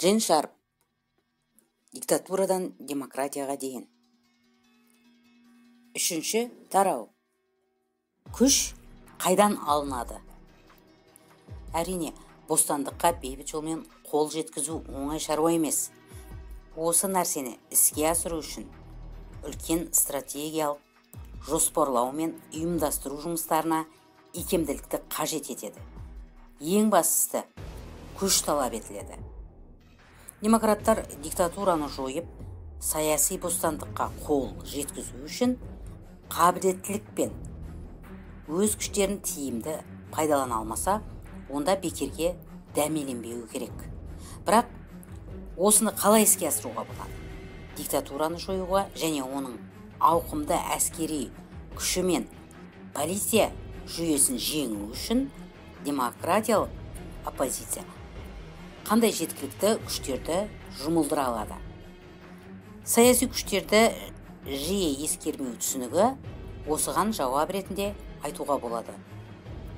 Джин Шарп. Диктатурадан демократияға дейін. Үшінші тарау. Күш қайдан алынады? Әрине, бостандыққа бейбіт жолмен қол жеткізу оңай шаруа емес. Осы нәрсені іске асыру үшін үлкен стратегиялық жоспарлау мен ұйымдастыру жұмыстарына икемділікті қажет етеді. Ең бастысы күш талап етіледі. Демократтар диктатураны жойып, саяси бостандыққа қол жеткізу үшін қабілеттілікпен өз күштерін тиімді пайдалана алмаса, онда бекерге дәмеленбеу керек. Бірақ осыны қалай іске асыруға болады? Диктатураны жоюға және оның ауқымды әскери күші мен полиция жүйесін жеңу үшін демократиялық оппозиция қандай жеткілікті күштерді жұмылдыра алады? Саяси күштерді жиі ескермеу түсінігі осыған жауап ретінде айтуға болады.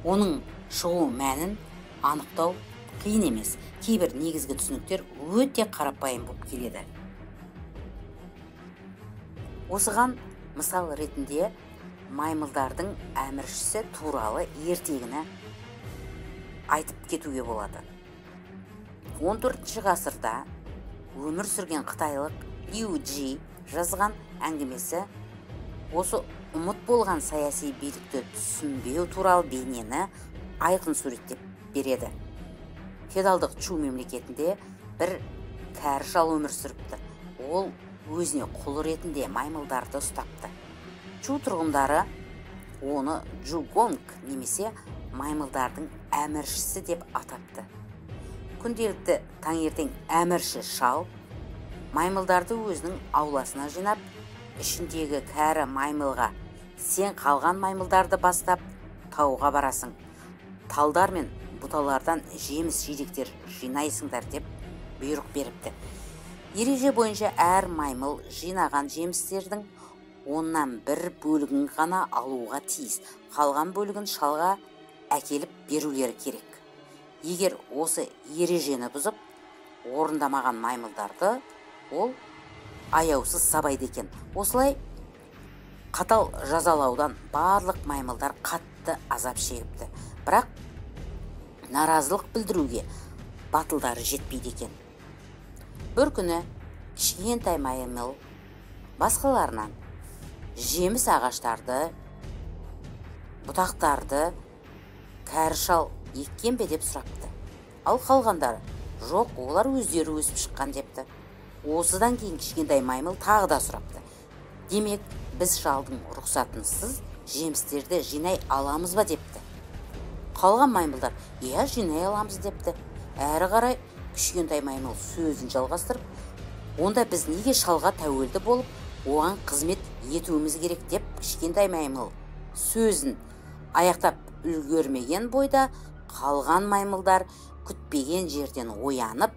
Оның шығу мәнін анықтау қиын емес. Кейбір негізгі түсініктер өте қарапайым болып келеді. Осыған мысал ретінде маймылдардың әміршісі туралы ертегіні айтып кетуге болады. 14 ғасырда өмір сүрген қытайлық Лю Джи жазған әңгімесі осы ұмыт болған саяси билікті түсінбеу туралы бейнені айқын суреттеп береді. Феодалдық Чу мемлекетінде бір кәрі шал өмір сүріпті. Ол өзіне құл ретінде маймылдарды ұстапты. Чу тұрғындары оны Джугонг немесе маймылдардың әміршісі деп атапты. Күнделікті таңертең әмірші шал маймылдарды өзінің ауласына жинап, ішіндегі кәрі маймылға: сен қалған маймылдарды бастап тауға барасың, талдар мен бұталардан жеміс-жидектер жинайсыңдар деп бұйрық беріпті. Ереже бойынша әр маймыл жинаған жемістердің 1/10 бөлігін ғана алуға тиіс, қалған бөлігін шалға әкеліп берулері керек. Егер осы ережені бұзып орындамаған маймылдарды ол аяусыз сабайды екен. Осылай қатал жазалаудан барлық маймылдар қатты азап шегіпті. Бірақ наразылық білдіруге батылдары жетпейді екен. Бір күні кішкентай маймыл басқаларынан жеміс ағаштарды, бұтақтарды кәрі шал еккен бе деп сұрапты. Ал қалғандары: жоқ, олар өздері өсіп шыққан депті. Осыдан кейін кішкентай маймыл тағы да сұрапты: демек, біз шалдың рұқсатынсыз жемістерді жинай аламыз ба депті. Қалған маймылдар: иә, жинай аламыз депті. Әрі қарай кішкентай маймыл сөзін жалғастырып: онда біз неге шалға тәуелді болып, оған қызмет етуіміз керек деп кішкентай маймыл сөзін аяқтап үлгермеген бойда қалған маймылдар күтпеген жерден оянып,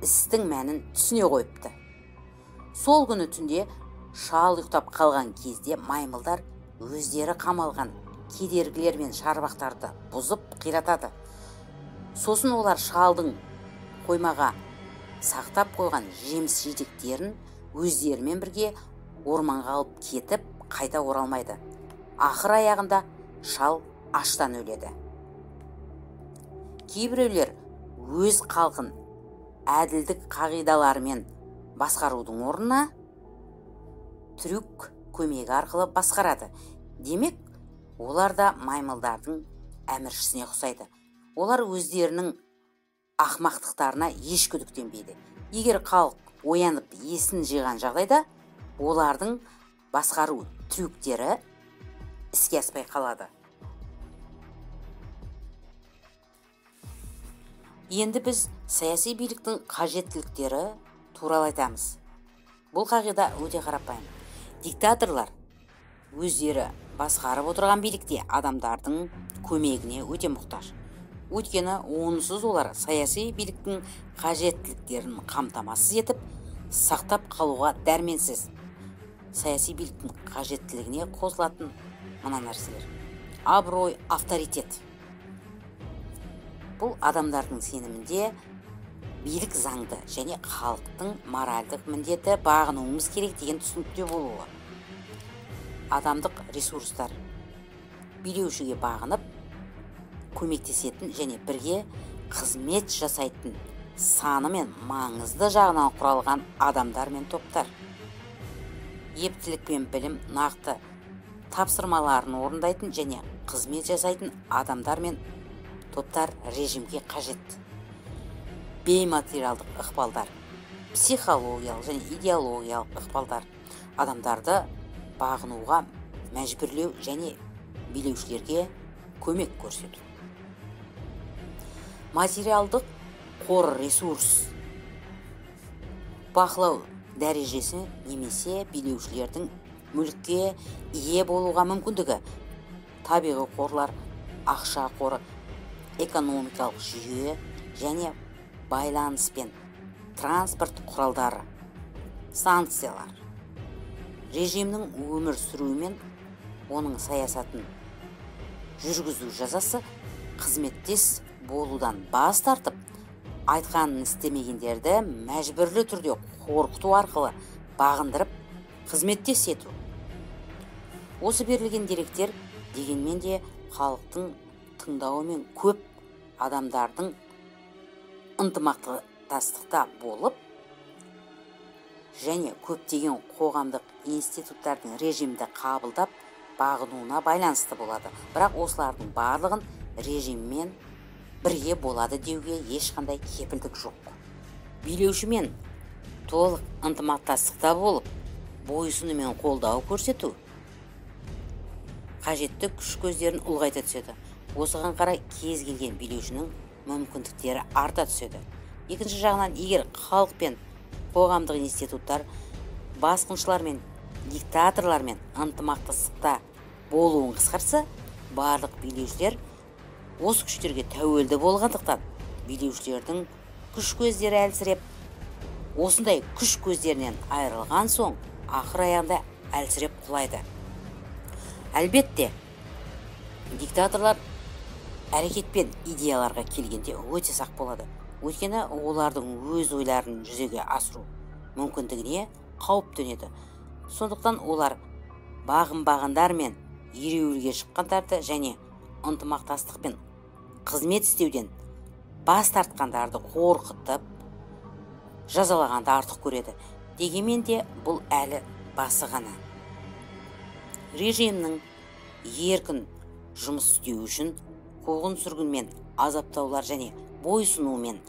істің мәнін түсіне қойыпты. Сол күні түнде шал ұйықтап қалған кезде маймылдар өздері қамалған кедергілер мен шарбақтарды бұзып қиратады. Сосын олар шалдың қоймаға сақтап қойған жеміс-жидектерін өздерімен бірге орманға алып кетіп, қайта оралмайды. Ақыр аяғында шал аштан өледі. Кейбіреулер өз халқын әділдік қағидаларымен басқарудың орнына трюк көмегі арқылы басқарады. Демек, олар да маймылдардың әміршісіне ұқсайды. Олар өздерінің ақмақтықтарына еш күдіктенбейді. Егер халық оянып есін жиған жағдайда, олардың басқару трюктері іске аспай қалады. Енді біз саяси биліктің қажеттіліктері туралы айтамыз. Бұл қағида өте қарапайым. Диктаторлар өздері басқарып отырған билікте адамдардың көмегіне өте мұқтаж. Өйткені онсыз олар саяси биліктің қажеттіліктерін қамтамасыз етіп, сақтап қалуға дәрменсіз. Саяси биліктің қажеттілігіне қосылатын мына нәрселер: абырой, авторитет. Бұл адамдардың сенімінде билік заңды және халықтың моральдық міндеті бағынуымыз керек деген түсінікте болуы. Адамдық ресурстар билеушіге бағынып көмектесетін және бірге қызмет жасайтын саны мен маңызды жағынан құралған адамдар мен топтар. Ептілік пен білім нақты тапсырмаларын орындайтын және қызмет жасайтын адамдар мен топтар режимге қажет. Бейматериалдық ықпалдар, психологиялық және идеологиялық ықпалдар адамдарды бағынуға мәжбүрлеу және билеушілерге көмек көрсету. Материалдық қор ресурс бақылау дәрежесі немесе билеушілердің мүлікке ие болуға мүмкіндігі. Табиғи қорлар, ақша қоры, экономикалық жүйе және байланыс пен транспорт құралдары, санкциялар. Режимнің өмір сүруі мен оның саясатын жүргізу жазасы қызметтес болудан бас тартып, айтқанын істемегендерді мәжбүрлі түрде қорқыту арқылы бағындырып, қызметтес ету. Осы берілген деректер дегенмен де халықтың тыңдауы мен көп адамдардың ынтымақтастықта болып және көптеген қоғамдық институттардың режимді қабылдап бағынуына байланысты болады. Бірақ осылардың барлығын режиммен бірге болады деуге ешқандай кепілдік жоқ. Билеушімен толық ынтымақтастықта болып, бойсыну мен қолдау көрсету қажетті күш көздерін ұлғайта түседі. Осыған қарай кез келген билеушінің мүмкіндіктері арта түседі. Екінші жағынан, егер халық пен қоғамдық институттар басқыншылар мен диктаторлар мен ынтымақтастықта болуын қысқарса, барлық билеушілер осы күштерге тәуелді болғандықтан билеушілердің күш көздері әлсіреп, осындай күш көздерінен айырылған соң ақыр аяғында әлсіреп құлайды. Әлбетте, диктаторлар әрекет пен идеяларға келгенде өте сақ болады. Өйткені олардың өз ойларын жүзеге асыру мүмкіндігіне қауіп төнеді. Сондықтан олар бағынбағандар мен ереуілге шыққандарды және ынтымақтастықпен қызмет істеуден бас тартқандарды қорқытып, жазалағанды артық көреді. Дегенмен де бұл әлі басы ғана. Режимнің еркін жұмыс істеу үшін қуғын сүргінмен азаптаулар және бойсынумен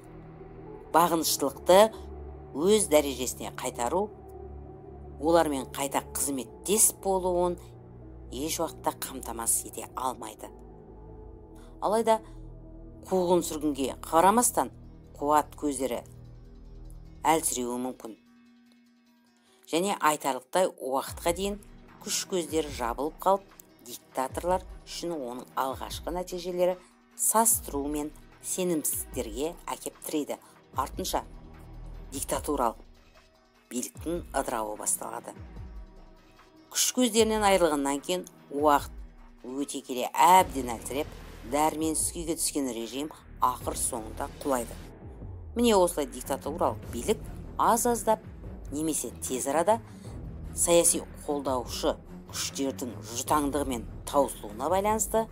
бағыныштылықты өз дәрежесіне қайтару, олармен қайта қызметтес болуын еш уақытта қамтамасыз ете алмайды. Алайда қуғын сүргінге қарамастан қуат көздері әлсіреуі мүмкін. Және айтарлықтай уақытқа дейін күш көздері жабылып қалып, диктаторлар үшін оның алғашқы нәтижелері састыру мен сенімсіздіктерге әкеп тірейді. Артынша диктатуралық биліктің ыдырауы басталады. Күш көздерінен айырылғаннан кейін уақыт өте келе әбден әлсіреп, дәрменсіз күйге түскен режим ақыр соңында құлайды. Міне осылай диктатуралық билік аз-аздап немесе тез арада саяси қолдаушы күштердің жұтаңдығы мен таусылуына байланысты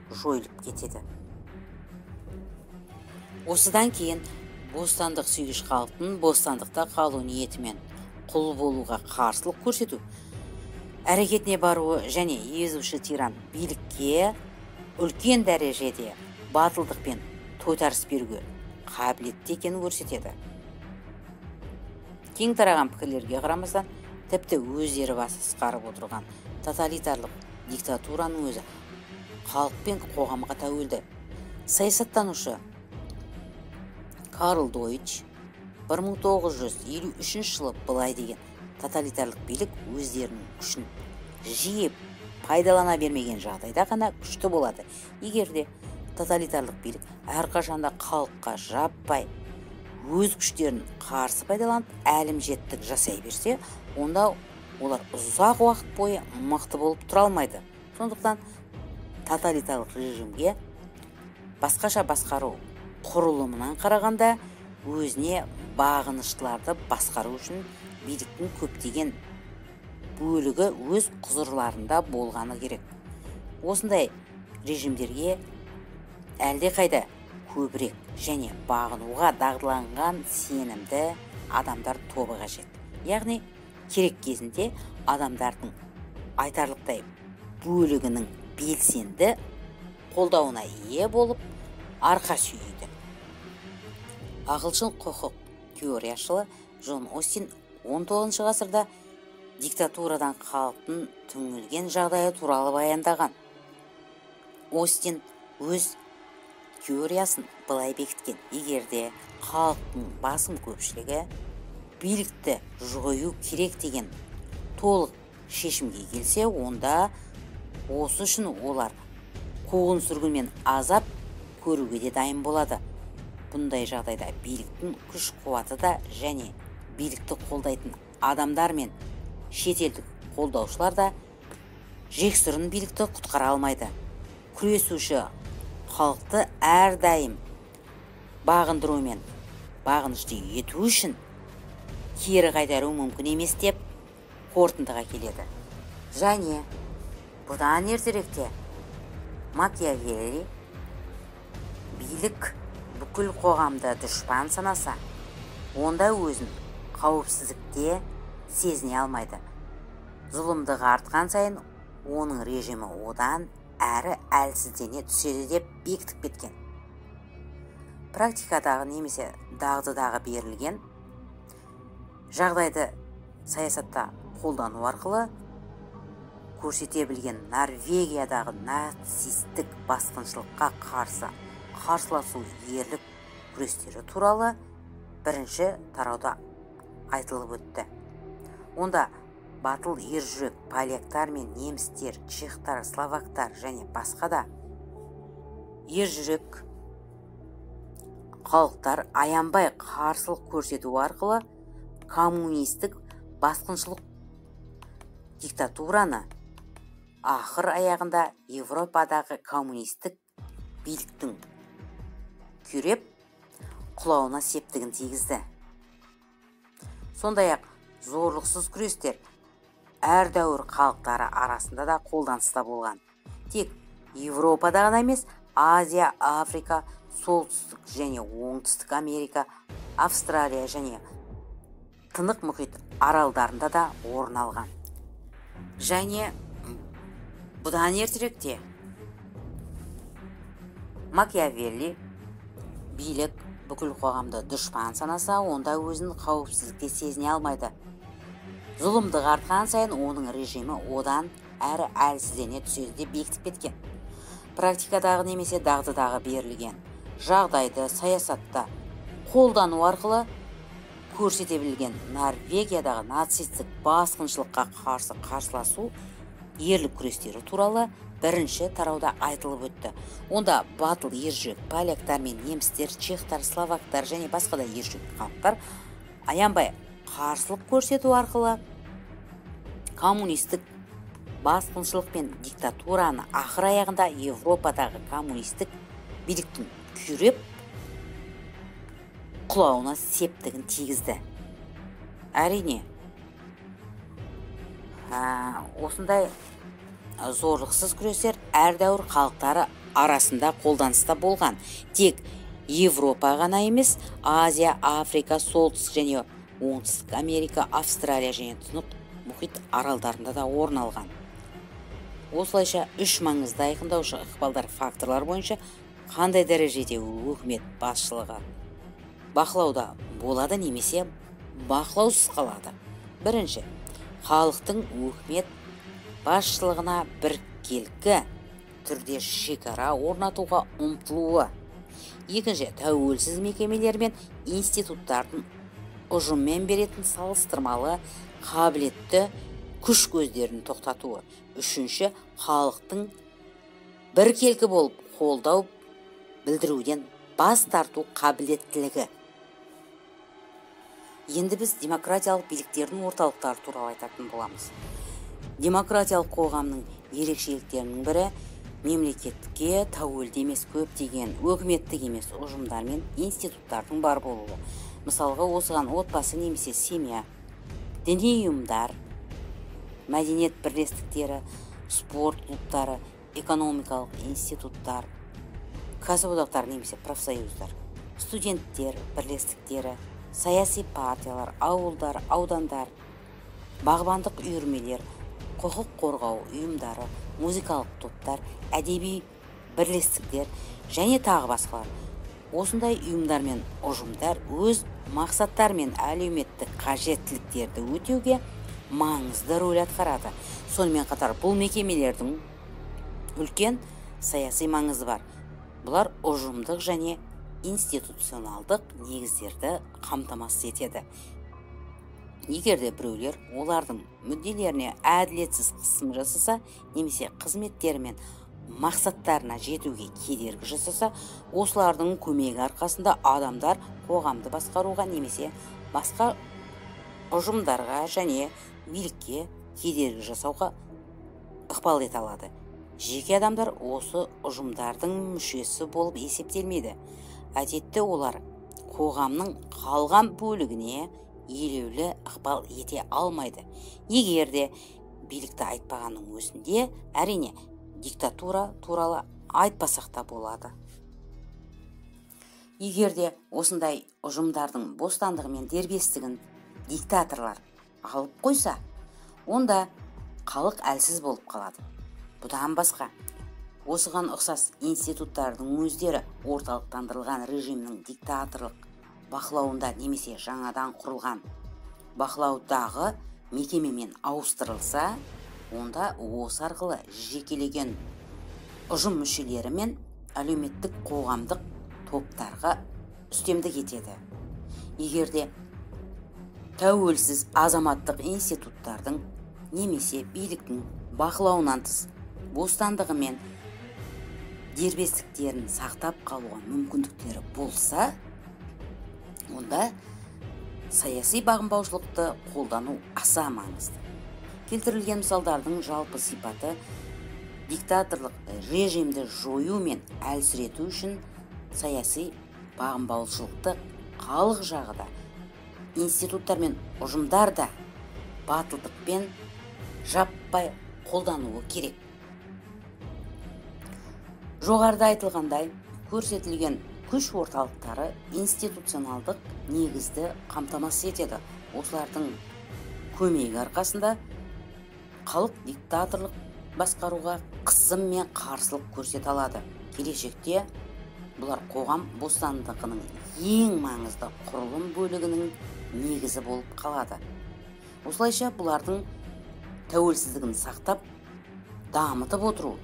жойылып кетеді. Осыдан кейін бостандық сүйгіш халықтың бостандықта қалу ниетімен құл болуға қарсылық көрсету, әрекетіне баруы және езуші тиран билікке үлкен дәрежеде батылдық пен тойтарыс беруге қабілетті екенін көрсетеді. Кең тараған пікірлерге қарамастан, тіпті өздері басы қысқарып отырған тоталитарлық диктатураның өзі халық пен қоғамға тәуелді. Саясаттанушы Карл Дойч 1953 жылы былай деген: тоталитарлық билік өздерінің күшін жиі пайдалана бермеген жағдайда ғана күшті болады. Егер де тоталитарлық билік әрқашанда халыққа жаппай өз күштерін қарсы пайдаланып әлімжеттік жасай берсе, онда олар ұзақ уақыт бойы мықты болып тұра алмайды. Сондықтан тоталитарлық режимге басқаша басқару құрылымынан қарағанда өзіне бағыныштыларды басқару үшін биліктің көптеген бөлігі өз құзырларында болғаны керек. Осындай режимдерге әлдеқайда көбірек және бағынуға дағдыланған сенімді адамдар тобы қажет. Яғни керек кезінде адамдардың айтарлықтай бөлігінің белсенді қолдауына ие болып арқа сүйейді. Ағылшын құқық теорияшылы Джон Остин 19 ғасырда диктатурадан халықтың түңілген жағдайы туралы баяндаған. Остин өз теориясын былай бекіткен: егерде халықтың басым көпшілігі билікті жою керек деген толық шешімге келсе, онда осы үшін олар қуғын сүргін мен азап көруге де дайын болады. Бұндай жағдайда биліктің күш қуаты да және билікті қолдайтын адамдар мен шетелдік қолдаушылар да жексұрын билікті құтқара алмайды. Күресуші халықты әрдайым бағындыру мен бағынышты ету үшін кері қайтару мүмкін емес деп қорытындыға келеді. Және бұдан ертеректе Макиавелли билік бүкіл қоғамды дұшпан санаса, онда өзін қауіпсіздікте сезіне алмайды. Зұлымдығы артқан сайын оның режимі одан әрі әлсіздене түседі деп бекітіп кеткен. Практикадағы немесе дағдыдағы берілген жағдайды саясатта қолдану арқылы көрсете білген Норвегиядағы нацистік басқыншылыққа қарсыласу ерлік күрестері туралы бірінші тарауда айтылып өтті. Онда батыл ержүрек поляктар мен немістер, чехтар, словактар және басқа да ержүрек халықтар аянбай қарсылық көрсету арқылы коммунистік басқыншылық диктатураны ақыр аяғында Европадағы коммунистік биліктің күйреп құлауына септігін тигізді. Сондай-ақ зорлықсыз күрестер әр дәуір халықтары арасында да қолданыста болған. Тек Европада ғана емес, Азия, Африка, Солтүстік және Оңтүстік Америка, Австралия және Тынық мұхит аралдарында да орын алған. Және бұдан ертеректе Макиавелли билік бүкіл қоғамды дұшпан санаса, онда өзін қауіпсіздікте сезіне алмайды. Зұлымдығы артқан сайын оның режимі одан әрі әлсіздене түседі деп бекітіп кеткен. Практикадағы немесе дағдыдағы берілген жағдайды саясатта қолдану арқылы көрсете білген Норвегиядағы нацистік басқыншылыққа қарсыласу ерлік күрестері туралы бірінші тарауда айтылып өтті. Онда батыл ержүрек поляктар мен немістер, чехтар, словактар және басқа да ержүрек халықтар аянбай қарсылық көрсету арқылы коммунистік басқыншылық пен диктатураны ақыр аяғында Европадағы коммунистік биліктің күйреп құлауына септігін тигізді. Әрине, осындай зорлықсыз күрестер әр дәуір халықтары арасында қолданыста болған. Тек Европа ғана емес, Азия, Африка, Солтүстік және Оңтүстік Америка, Австралия және Тынық мұхит аралдарында да орын алған. Осылайша үш маңызды айқындаушы ықпалдар факторлар бойынша қандай дәрежеде өкімет басшылығы бақылауда болады немесе бақылаусыз қалады. Бірінші, халықтың өкімет басшылығына біркелкі түрде шекара орнатуға ұмтылуы. Екінші, тәуелсіз мекемелер мен институттардың ұжыммен беретін салыстырмалы қабілетті күш көздерін тоқтатуы. Үшінші, халықтың біркелкі болып қолдау білдіруден бас тарту қабілеттілігі. Енді біз демократиялық биліктердің орталықтары туралы айтатын боламыз. Демократиялық қоғамның ерекшеліктерінің бірі мемлекетке тәуелді емес көптеген өкіметтік емес ұжымдар мен институттардың бар болуы. Мысалға, осыған отбасы немесе семья, діни ұйымдар, мәдениет бірлестіктері, спорт клубтары, экономикалық институттар, кәсіподақтар немесе профсоюздар, студенттер бірлестіктері, саяси партиялар, ауылдар, аудандар, бағбандық үйірмелер, құқық қорғау ұйымдары, музыкалық топтар, әдеби бірлестіктер және тағы басқалар. Осындай ұйымдар мен ұжымдар өз мақсаттар мен әлеуметтік қажеттіліктерді өтеуге маңызды рөл атқарады. Сонымен қатар бұл мекемелердің үлкен саяси маңызы бар. Бұлар ұжымдық және институционалдық негіздерді қамтамасыз етеді. Егерде біреулер олардың мүдделеріне әділетсіз қысым жасаса, немесе қызметтері мен мақсаттарына жетуге кедергі жасаса, осылардың көмегі арқасында адамдар қоғамды басқаруға немесе басқа ұжымдарға және билікке кедергі жасауға ықпал ете алады. Жеке адамдар осы ұжымдардың мүшесі болып есептелмейді. Әдетте олар қоғамның қалған бөлігіне елеулі ықпал ете алмайды. Егерде билікті айтпағанның өзінде, әрине, диктатура туралы айтпасақ та болады. Егерде осындай ұжымдардың бостандығы мен дербестігін диктаторлар алып қойса, онда халық әлсіз болып қалады. Бұдан басқа, осыған ұқсас институттардың өздері орталықтандырылған режимнің диктаторлық бақылауында немесе жаңадан құрылған бақылаудағы мекемемен ауыстырылса, онда осы арқылы жекелеген ұжым мүшелері мен әлеуметтік қоғамдық топтарға үстемдік етеді. Егерде тәуелсіз азаматтық институттардың немесе биліктің бақылауынан тыс бостандығы мен дербестіктерін сақтап қалуға мүмкіндіктері болса, онда саяси бағынбаушылықты қолдану аса маңызды. Келтірілген мысалдардың жалпы сипаты диктаторлық режимді жою мен әлсірету үшін саяси бағынбаушылықты халық жағыда, институттар мен ұжымдар да батылдықпен жаппай қолдануы керек. Жоғарыда айтылғандай, көрсетілген күш орталықтары институционалдық негізді қамтамасыз етеді. Осылардың көмегі арқасында халық диктаторлық басқаруға қысым мен қарсылық көрсете алады. Келешекте бұлар қоғам бостандығының ең маңызды құрылым бөлігінің негізі болып қалады. Осылайша бұлардың тәуелсіздігін сақтап, дамытып отыру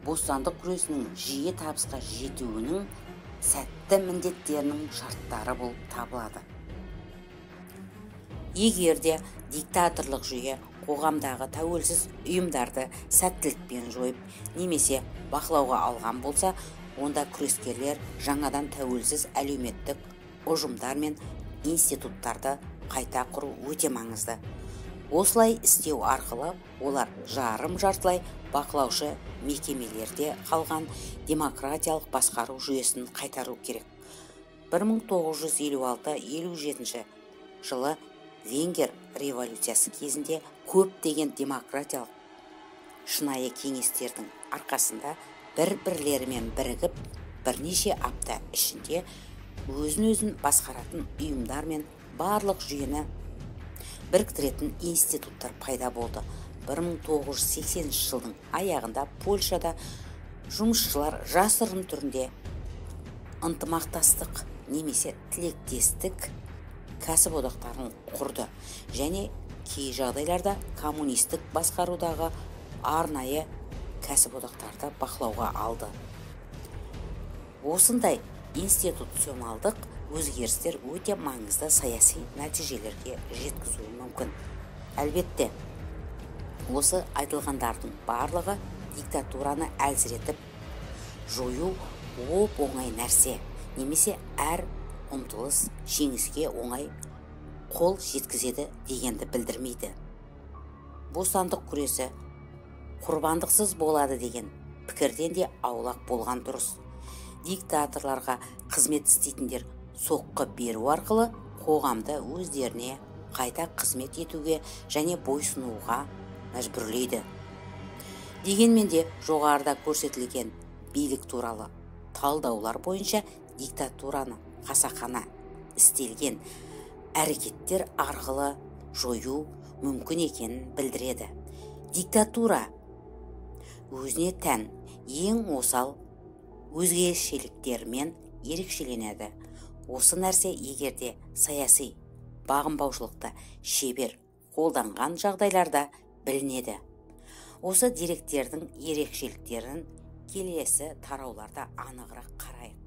бостандық күресінің жиі табысқа жетуінің сәтті міндеттерінің шарттары болып табылады. Егерде диктаторлық жүйе қоғамдағы тәуелсіз ұйымдарды сәттілікпен жойып, немесе бақылауға алған болса, онда күрескерлер жаңадан тәуелсіз әлеуметтік ұжымдар мен институттарды қайта құру өте маңызды. Осылай істеу арқылы олар жарым-жартылай бақылаушы мекемелерде қалған демократиялық басқару жүйесін қайтару керек. 1956-57 жылы Венгер революциясы кезінде көптеген демократиялық шынайы кеңестердің арқасында бір-бірлерімен бірігіп, бірнеше апта ішінде өзін-өзін басқаратын ұйымдар мен барлық жүйені біріктіретін институттар пайда болды. 1980 жылдың аяғында Польшада жұмысшылар жасырын түрінде ынтымақтастық немесе тілектестік кәсіподақтарын құрды және кей жағдайларда коммунистік басқарудағы арнайы кәсіподақтарды бақылауға алды. Осындай институционалдық өзгерістер өте маңызды саяси нәтижелерге жеткізуі мүмкін. Әлбетте, осы айтылғандардың барлығы диктатураны әлсіретіп жою оп-оңай нәрсе, немесе әр ұмтылыс жеңіске оңай қол жеткізеді дегенді білдірмейді. Бостандық күресі құрбандықсыз болады деген пікірден де аулақ болған дұрыс. Диктаторларға қызмет істейтіндер соққы беру арқылы қоғамды өздеріне қайта қызмет етуге және бойсынуға мәжбүрлейді. Дегенмен де жоғарыда көрсетілген билік туралы талдаулар бойынша диктатураны қасақана істелген әрекеттер арқылы жою мүмкін екенін білдіреді. Диктатура өзіне тән ең осал өзгешеліктермен ерекшеленеді. Осы нәрсе егерде саяси бағынбаушылықты шебер қолданған жағдайларда білінеді. Осы деректердің ерекшеліктерін келесі тарауларда анығырақ қарайық.